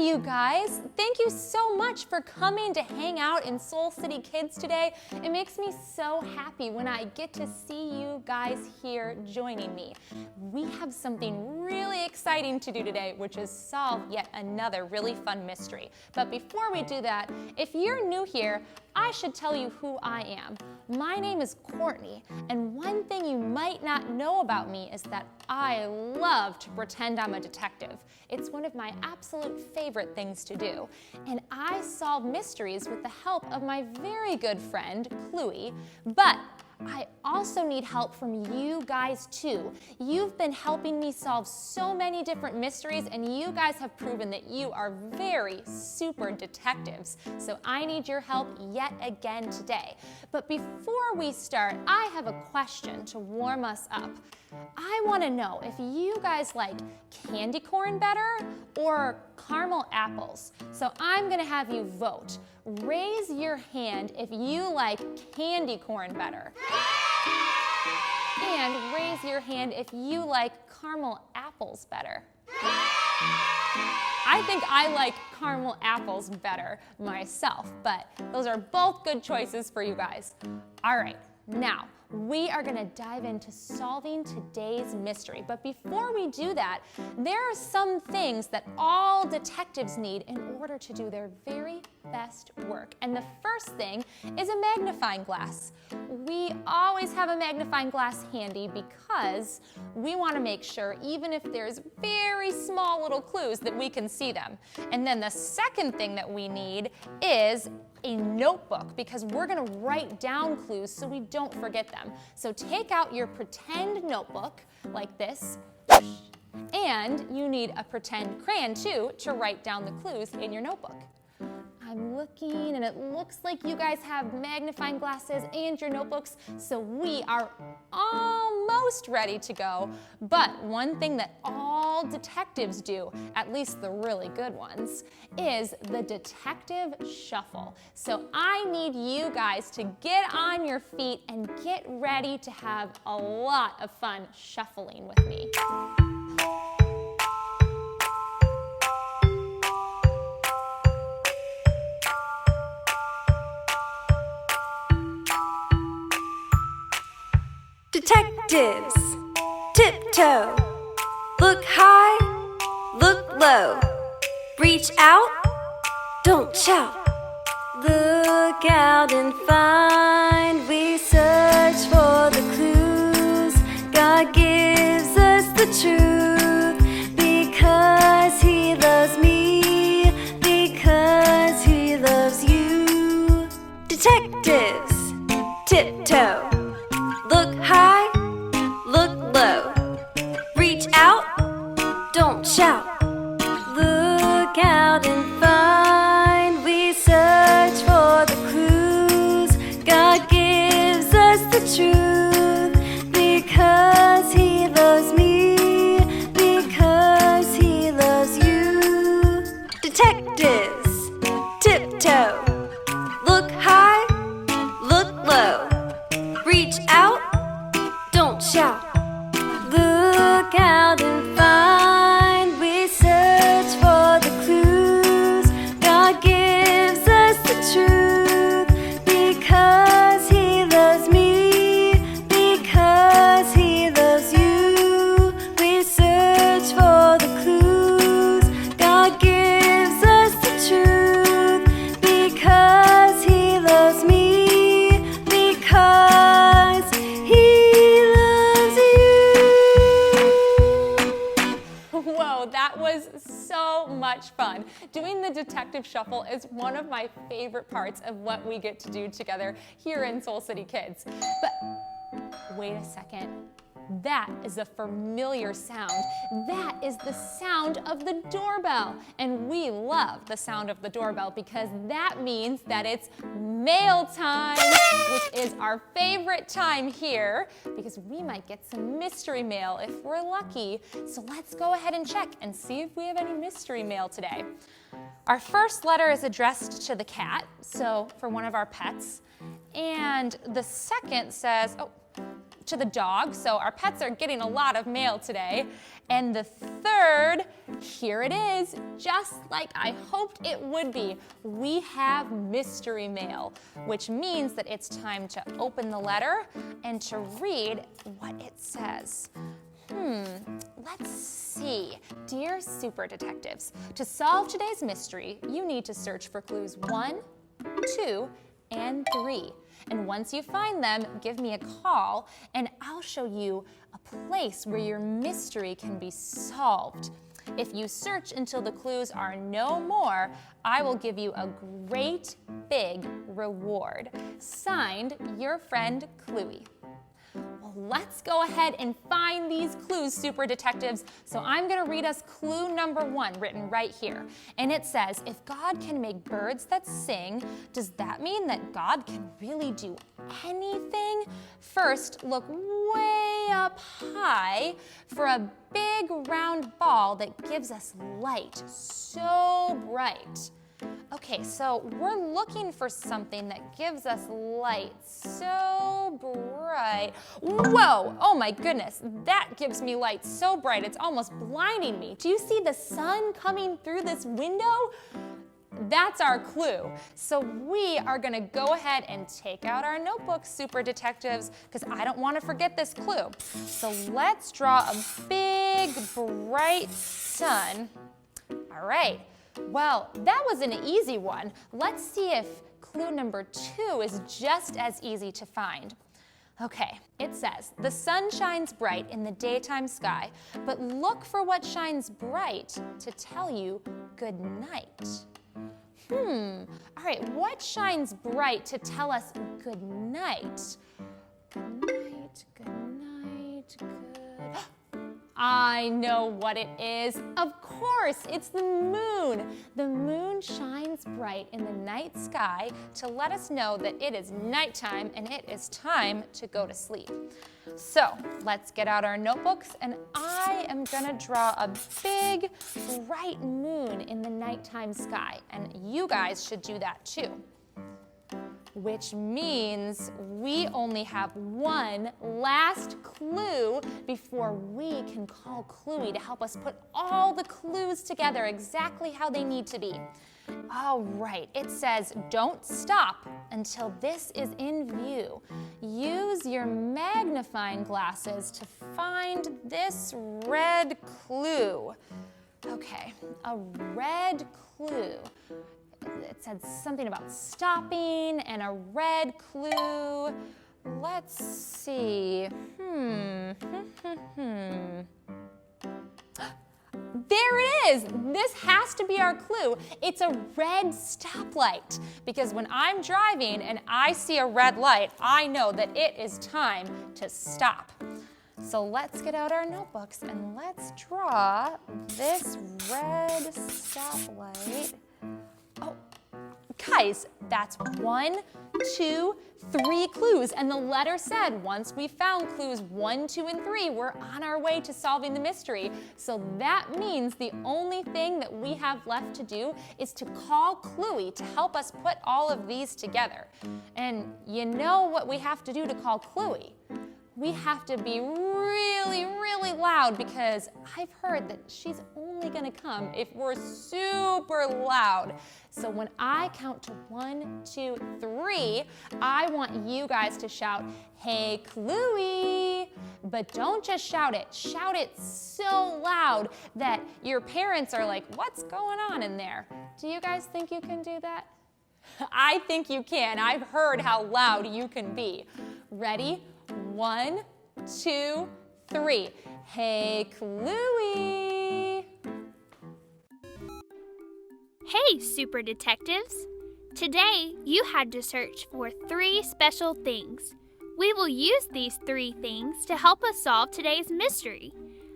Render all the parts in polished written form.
you guys. Thank you so much for coming to hang out in Soul City Kids today. It makes me so happy when I get to see you guys here joining me. We have something really exciting to do today, which is solve yet another really fun mystery. But before we do that, if you're new here, I should tell you who I am. My name is Courtney, and one thing you might not know about me is that I love to pretend I'm a detective. It's one of my absolute favorite things to do. And I solve mysteries with the help of my very good friend, Cluey, but I also need help from you guys too. You've been helping me solve so many different mysteries, and you guys have proven that you are very super detectives. So I need your help yet again today. But before we start, I have a question to warm us up. I want to know if you guys like candy corn better or caramel apples. So I'm going to have you vote. Raise your hand if you like candy corn better. And raise your hand if you like caramel apples better. I think I like caramel apples better myself, but those are both good choices for you guys. All right, now we are going to dive into solving today's mystery. But before we do that, there are some things that all detectives need in order to do their very best work. And the first thing is a magnifying glass. We always have a magnifying glass handy because we want to make sure, even if there's very small little clues, that we can see them. And then the second thing that we need is a notebook, because we're going to write down clues so we don't forget them. So take out your pretend notebook like this, and you need a pretend crayon too to write down the clues in your notebook. I'm looking, and it looks like you guys have magnifying glasses and your notebooks, so we are almost ready to go. But one thing that all detectives do, at least the really good ones, is the detective shuffle. So I need you guys to get on your feet and get ready to have a lot of fun shuffling with me. Detectives, tiptoe, look high, look low, reach out, don't shout, look out and find, we search for the clues, God gives us the truth, because He loves me, because He loves you. Detectives, tiptoe, look high, look low, reach out, don't shout, look out and find, we search for the clues, God gives us the truth, because He loves me, because He loves you. Detectives, tiptoe, look high, look low, reach out, don't shout, look out and find, we search for the clues, God gives us the truth, because He loves me, because He loves you. We search for the clues, God gives us the truth, because He loves me, because He loves you. Whoa, that was so much fun. Doing the detective shuffle is one of my favorite parts of what we get to do together here in Soul City Kids. But wait a second. That is a familiar sound. That is the sound of the doorbell. And we love the sound of the doorbell because that means that it's mail time, which is our favorite time here because we might get some mystery mail if we're lucky. So let's go ahead and check and see if we have any mystery mail today. Our first letter is addressed to the cat, so for one of our pets. And the second says, oh, to the dog, so our pets are getting a lot of mail today. And the third, here it is, just like I hoped it would be. We have mystery mail, which means that it's time to open the letter and to read what it says. Let's see. Dear super detectives, to solve today's mystery, you need to search for clues 1, 2, and 3. And once you find them, give me a call and I'll show you a place where your mystery can be solved. If you search until the clues are no more, I will give you a great big reward. Signed, your friend Cluey. Well, let's go ahead and find these clues, super detectives. So I'm gonna read us clue number 1, written right here. And it says, if God can make birds that sing, does that mean that God can really do anything? First, look way up high for a big round ball that gives us light, so bright. Okay, so we're looking for something that gives us light so bright. Whoa, oh my goodness, that gives me light so bright it's almost blinding me. Do you see the sun coming through this window? That's our clue. So we are gonna go ahead and take out our notebooks, super detectives, because I don't want to forget this clue. So let's draw a big, bright sun. All right. Well, that was an easy one. Let's see if clue number 2 is just as easy to find. Okay, it says, the sun shines bright in the daytime sky, but look for what shines bright to tell you good night. All right, what shines bright to tell us good night? Good night, good night, good. I know what it is. Of course, it's the moon. The moon shines bright in the night sky to let us know that it is nighttime and it is time to go to sleep. So let's get out our notebooks and I am gonna draw a big, bright moon in the nighttime sky. And you guys should do that too. Which means we only have one last clue before we can call Cluey to help us put all the clues together exactly how they need to be. All right, it says, don't stop until this is in view. Use your magnifying glasses to find this red clue. Okay, a red clue. It said something about stopping and a red clue. Let's see. There it is. This has to be our clue. It's a red stoplight because when I'm driving and I see a red light, I know that it is time to stop. So let's get out our notebooks and let's draw this red stoplight. Oh, guys, that's 1, 2, 3 clues. And the letter said once we found clues 1, 2, and 3, we're on our way to solving the mystery. So that means the only thing that we have left to do is to call Cluey to help us put all of these together. And you know what we have to do to call Cluey? We have to be really, really loud because I've heard that she's only gonna come if we're super loud. So when I count to 1, 2, 3, I want you guys to shout, hey, Cluey. But don't just shout it so loud that your parents are like, what's going on in there? Do you guys think you can do that? I think you can. I've heard how loud you can be. Ready? 1, 2, 3. Hey, Cluey. Hey, super detectives. Today, you had to search for 3 special things. We will use these 3 things to help us solve today's mystery.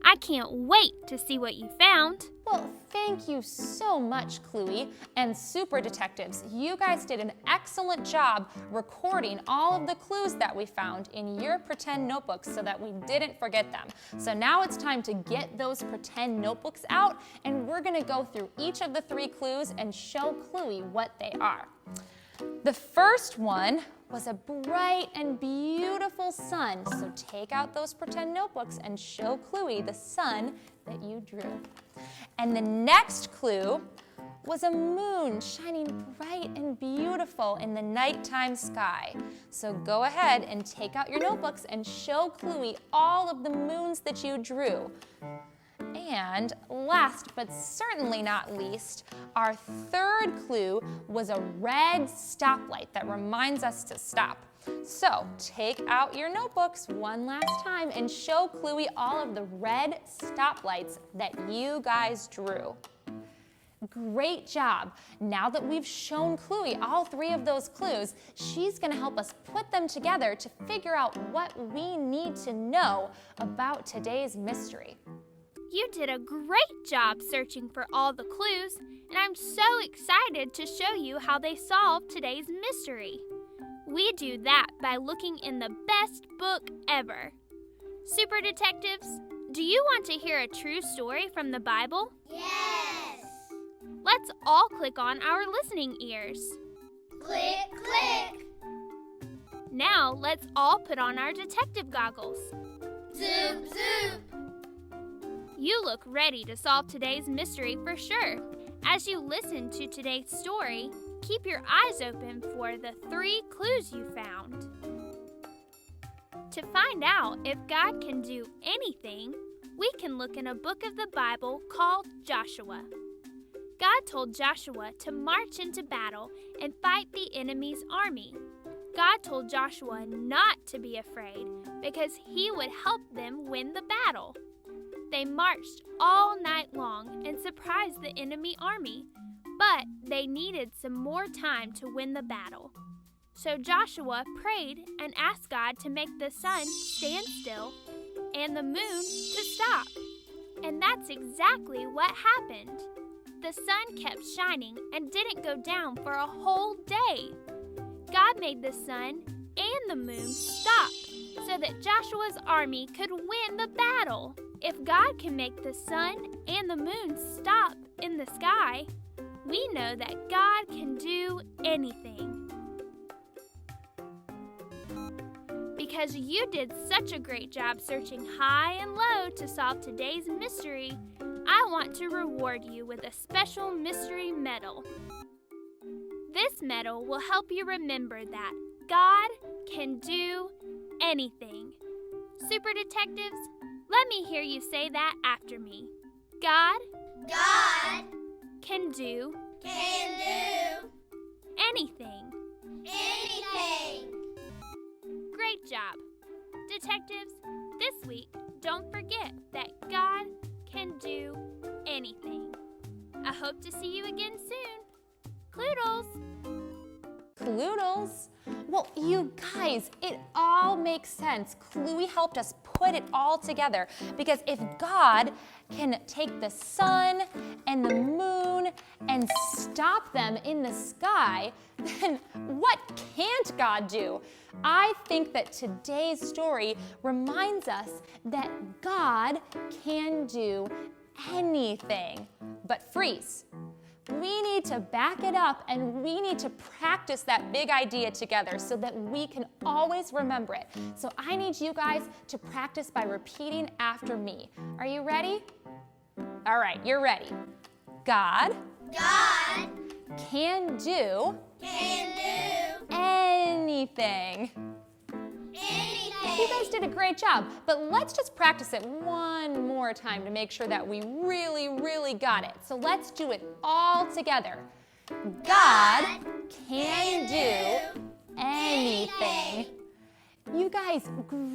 I can't wait to see what you found. Well, thank you so much, Cluey. And super detectives, you guys did an excellent job recording all of the clues that we found in your pretend notebooks so that we didn't forget them. So now it's time to get those pretend notebooks out and we're gonna go through each of the 3 clues and show Cluey what they are. The first one was a bright and beautiful sun. So take out those pretend notebooks and show Cluey the sun that you drew. And the next clue was a moon shining bright and beautiful in the nighttime sky. So go ahead and take out your notebooks and show Cluey all of the moons that you drew. And last but certainly not least, our third clue was a red stoplight that reminds us to stop. So take out your notebooks one last time and show Cluey all of the red stoplights that you guys drew. Great job. Now that we've shown Cluey all three of those clues, she's going to help us put them together to figure out what we need to know about today's mystery. You did a great job searching for all the clues, and I'm so excited to show you how they solved today's mystery. We do that by looking in the best book ever. Super Detectives, do you want to hear a true story from the Bible? Yes! Let's all click on our listening ears. Click, click! Now let's all put on our detective goggles. Zoop, zoop! You look ready to solve today's mystery for sure. As you listen to today's story, keep your eyes open for the 3 clues you found. To find out if God can do anything, we can look in a book of the Bible called Joshua. God told Joshua to march into battle and fight the enemy's army. God told Joshua not to be afraid because he would help them win the battle. They marched all night long and surprised the enemy army, but they needed some more time to win the battle. So Joshua prayed and asked God to make the sun stand still and the moon to stop. And that's exactly what happened. The sun kept shining and didn't go down for a whole day. God made the sun and the moon stop so that Joshua's army could win the battle. If God can make the sun and the moon stop in the sky, we know that God can do anything. Because you did such a great job searching high and low to solve today's mystery, I want to reward you with a special mystery medal. This medal will help you remember that God can do anything. Super Detectives, let me hear you say that after me. God can do anything. Great job. Detectives, this week, don't forget that God can do anything. I hope to see you again soon. Cloodles! Cloodles? Well, you guys, it all makes sense. Cluey helped us put it all together because if God can take the sun and the moon and stop them in the sky, then what can't God do? I think that today's story reminds us that God can do anything. But freeze. We need to back it up and we need to practice that big idea together so that we can always remember it. So I need you guys to practice by repeating after me. Are you ready? All right, you're ready. God can do anything. You guys did a great job, but let's just practice it one more time to make sure that we really, really got it. So let's do it all together. God can do anything. You guys,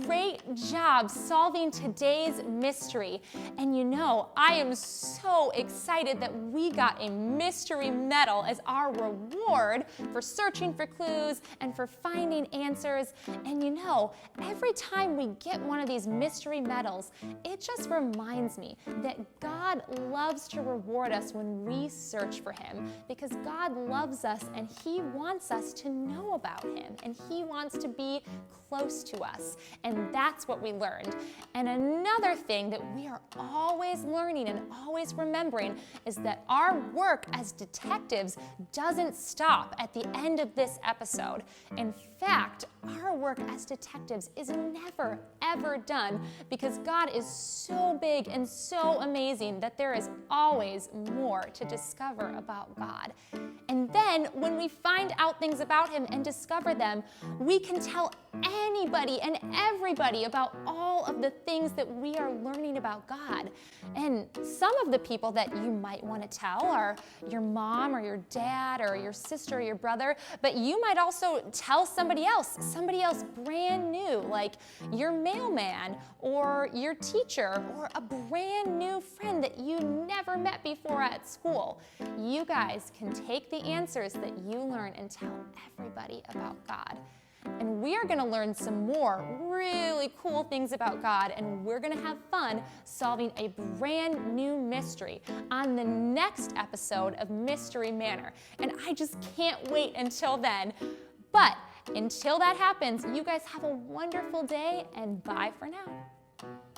great job solving today's mystery. And you know, I am so excited that we got a mystery medal as our reward for searching for clues and for finding answers. And you know, every time we get one of these mystery medals, it just reminds me that God loves to reward us when we search for Him because God loves us and He wants us to know about Him and He wants to be close close to us. And that's what we learned. And another thing that we are always learning and always remembering is that our work as detectives doesn't stop at the end of this episode. In fact, our work as detectives is never, ever done because God is so big and so amazing that there is always more to discover about God. And then when we find out things about Him and discover them, we can tell anybody and everybody about all of the things that we are learning about God. And some of the people that you might want to tell are your mom or your dad or your sister or your brother, but you might also tell somebody else brand new, like your mailman or your teacher or a brand new friend that you never met before at school. You guys can take the answers that you learn and tell everybody about God. And we are going to learn some more really cool things about God, and we're going to have fun solving a brand new mystery on the next episode of Mystery Manor. And I just can't wait until then. But until that happens, you guys have a wonderful day, and bye for now.